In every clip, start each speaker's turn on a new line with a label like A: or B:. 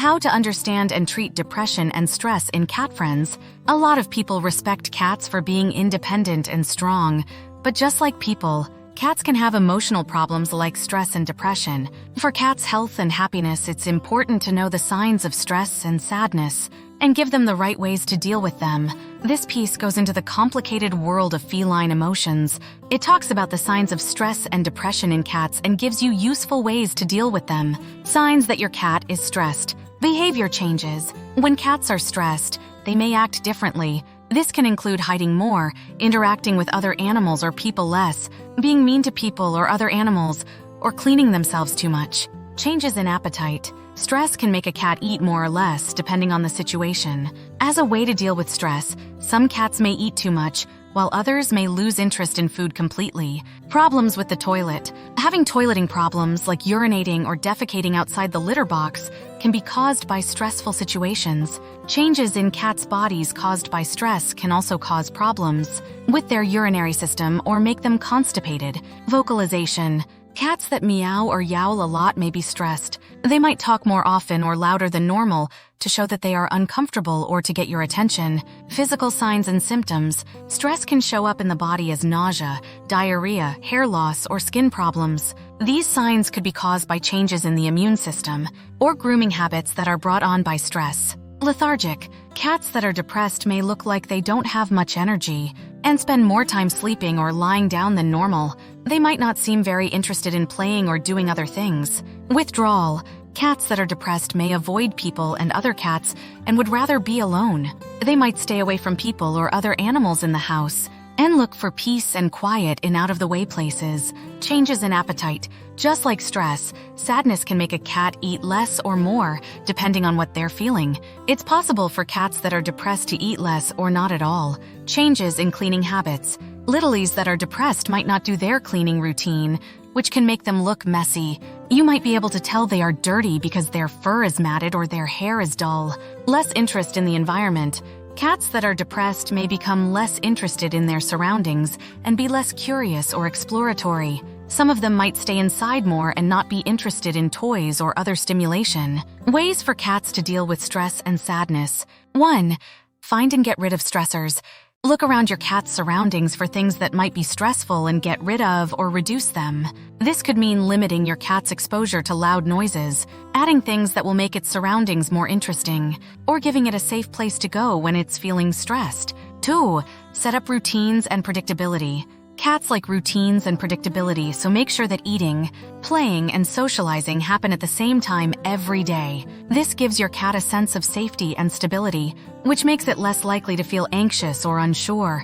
A: How to understand and treat depression and stress in cat friends. A lot of people respect cats for being independent and strong, but just like people, cats can have emotional problems like stress and depression. For cats' health and happiness, it's important to know the signs of stress and sadness and give them the right ways to deal with them. This piece goes into the complicated world of feline emotions. It talks about the signs of stress and depression in cats and gives you useful ways to deal with them. Signs that your cat is stressed. Behavior changes. When cats are stressed, they may act differently. This can include hiding more, interacting with other animals or people less, being mean to people or other animals, or cleaning themselves too much. Changes in appetite. Stress can make a cat eat more or less, depending on the situation. As a way to deal with stress, some cats may eat too much, while others may lose interest in food completely. Problems with the toilet. Having toileting problems, like urinating or defecating outside the litter box, can be caused by stressful situations. Changes in cats' bodies caused by stress can also cause problems with their urinary system or make them constipated. Vocalization. Cats that meow or yowl a lot may be stressed. They might talk more often or louder than normal to show that they are uncomfortable or to get your attention. Physical signs and symptoms. Stress can show up in the body as nausea, diarrhea, hair loss, or skin problems. These signs could be caused by changes in the immune system or grooming habits that are brought on by stress. Lethargic. Cats that are depressed may look like they don't have much energy and spend more time sleeping or lying down than normal. They might not seem very interested in playing or doing other things. Withdrawal. Cats that are depressed may avoid people and other cats and would rather be alone. They might stay away from people or other animals in the house and look for peace and quiet in out-of-the-way places. Changes in appetite. Just like stress, sadness can make a cat eat less or more, depending on what they're feeling. It's possible for cats that are depressed to eat less or not at all. Changes in cleaning habits. Littlies that are depressed might not do their cleaning routine, which can make them look messy. You might be able to tell they are dirty because their fur is matted or their hair is dull. Less interest in the environment. Cats that are depressed may become less interested in their surroundings and be less curious or exploratory. Some of them might stay inside more and not be interested in toys or other stimulation. Ways for cats to deal with stress and sadness. 1. Find and get rid of stressors. Look around your cat's surroundings for things that might be stressful and get rid of or reduce them. This could mean limiting your cat's exposure to loud noises, adding things that will make its surroundings more interesting, or giving it a safe place to go when it's feeling stressed. 2. Set up routines and predictability. Cats like routines and predictability, so make sure that eating, playing, and socializing happen at the same time every day. This gives your cat a sense of safety and stability, which makes it less likely to feel anxious or unsure.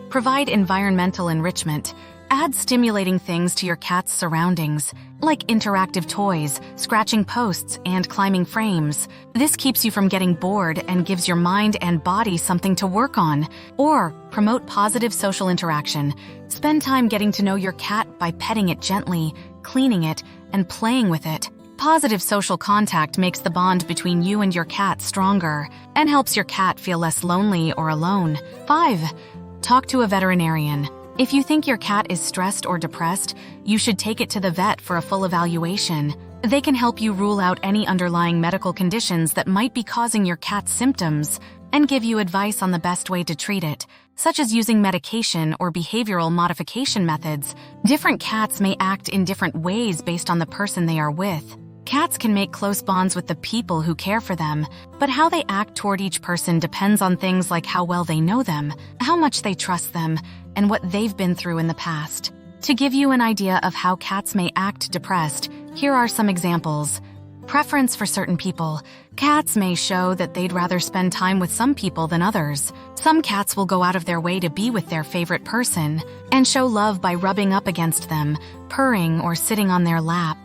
A: Provide environmental enrichment. Add stimulating things to your cat's surroundings, like interactive toys, scratching posts, and climbing frames. This keeps you from getting bored and gives your mind and body something to work on. Or promote positive social interaction. Spend time getting to know your cat by petting it gently, cleaning it, and playing with it. Positive social contact makes the bond between you and your cat stronger and helps your cat feel less lonely or alone. 5. Talk to a veterinarian. If you think your cat is stressed or depressed, you should take it to the vet for a full evaluation. They can help you rule out any underlying medical conditions that might be causing your cat's symptoms and give you advice on the best way to treat it, such as using medication or behavioral modification methods. Different cats may act in different ways based on the person they are with. Cats can make close bonds with the people who care for them, but how they act toward each person depends on things like how well they know them, how much they trust them, and what they've been through in the past. To give you an idea of how cats may act depressed, here are some examples. Preference for certain people. Cats may show that they'd rather spend time with some people than others. Some cats will go out of their way to be with their favorite person and show love by rubbing up against them, purring, or sitting on their lap.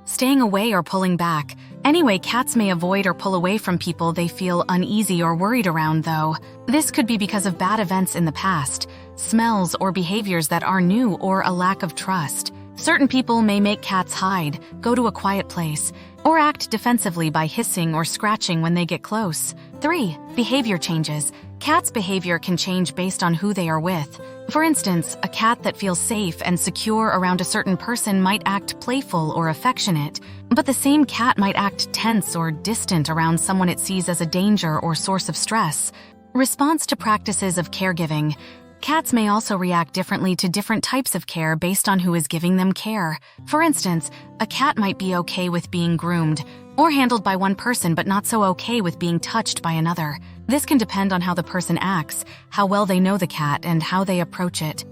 A: Staying away or pulling back. Anyway, cats may avoid or pull away from people they feel uneasy or worried around, though. This could be because of bad events in the past, smells or behaviors that are new, or a lack of trust. Certain people may make cats hide, go to a quiet place, or act defensively by hissing or scratching when they get close. 3. Behavior changes. Cats' behavior can change based on who they are with. For instance, a cat that feels safe and secure around a certain person might act playful or affectionate, but the same cat might act tense or distant around someone it sees as a danger or source of stress. Response to practices of caregiving. Cats may also react differently to different types of care based on who is giving them care. For instance, a cat might be okay with being groomed or handled by one person but not so okay with being touched by another. This can depend on how the person acts, how well they know the cat, and how they approach it.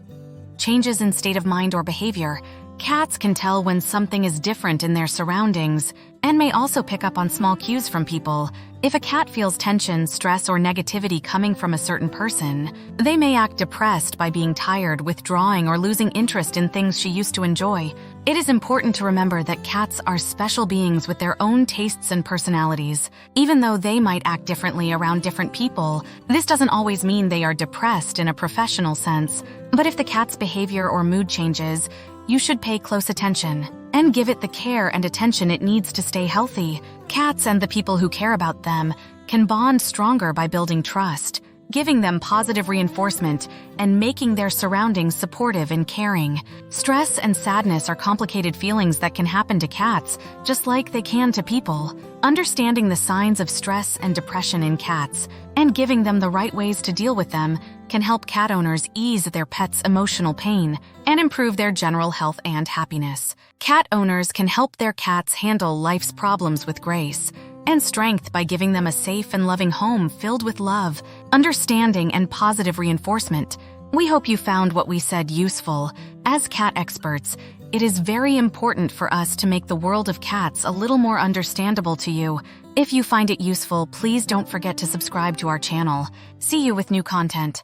A: Changes in state of mind or behavior. Cats can tell when something is different in their surroundings and may also pick up on small cues from people. If a cat feels tension, stress, or negativity coming from a certain person, they may act depressed by being tired, withdrawing, or losing interest in things she used to enjoy. It is important to remember that cats are special beings with their own tastes and personalities. Even though they might act differently around different people, this doesn't always mean they are depressed in a professional sense. But if the cat's behavior or mood changes, you should pay close attention and give it the care and attention it needs to stay healthy. Cats and the people who care about them can bond stronger by building trust, giving them positive reinforcement, and making their surroundings supportive and caring. Stress and sadness are complicated feelings that can happen to cats, just like they can to people. Understanding the signs of stress and depression in cats and giving them the right ways to deal with them can help cat owners ease their pets' emotional pain and improve their general health and happiness. Cat owners can help their cats handle life's problems with grace and strength by giving them a safe and loving home filled with love, understanding, and positive reinforcement. We hope you found what we said useful. As cat experts, it is very important for us to make the world of cats a little more understandable to you. If you find it useful, please don't forget to subscribe to our channel. See you with new content.